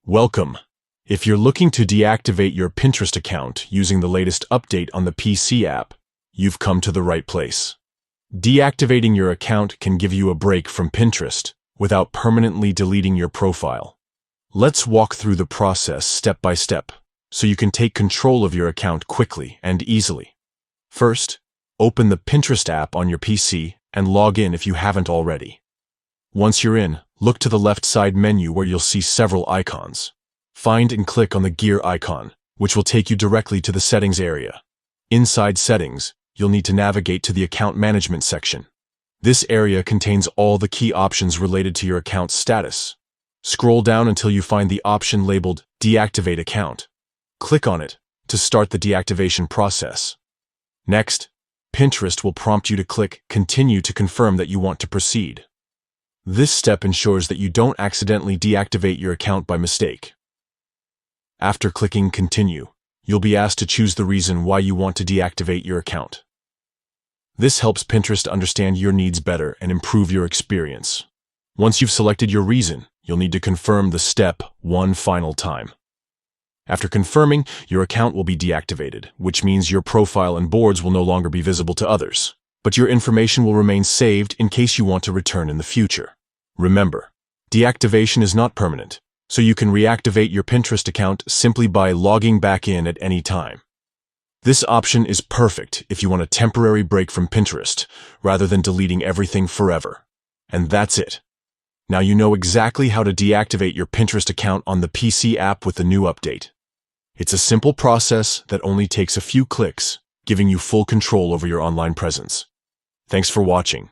Welcome. If you're looking to deactivate your Pinterest account using the latest update on the PC app, you've come to the right place. Deactivating your account can give you a break from Pinterest without permanently deleting your profile. Let's walk through the process step by step so you can take control of your account quickly and easily. First, open the Pinterest app on your PC and log in if you haven't already. Once you're in, look to the left side menu where you'll see several icons. Find and click on the gear icon, which will take you directly to the settings area. Inside settings, you'll need to navigate to the account management section. This area contains all the key options related to your account's status. Scroll down until you find the option labeled Deactivate Account. Click on it to start the deactivation process. Next, Pinterest will prompt you to click Continue to confirm that you want to proceed. This step ensures that you don't accidentally deactivate your account by mistake. After clicking Continue, you'll be asked to choose the reason why you want to deactivate your account. This helps Pinterest understand your needs better and improve your experience. Once you've selected your reason, you'll need to confirm the step one final time. After confirming, your account will be deactivated, which means your profile and boards will no longer be visible to others. But your information will remain saved in case you want to return in the future. Remember, deactivation is not permanent, so you can reactivate your Pinterest account simply by logging back in at any time. This option is perfect if you want a temporary break from Pinterest, rather than deleting everything forever. And that's it. Now you know exactly how to deactivate your Pinterest account on the PC app with the new update. It's a simple process that only takes a few clicks, giving you full control over your online presence. Thanks for watching.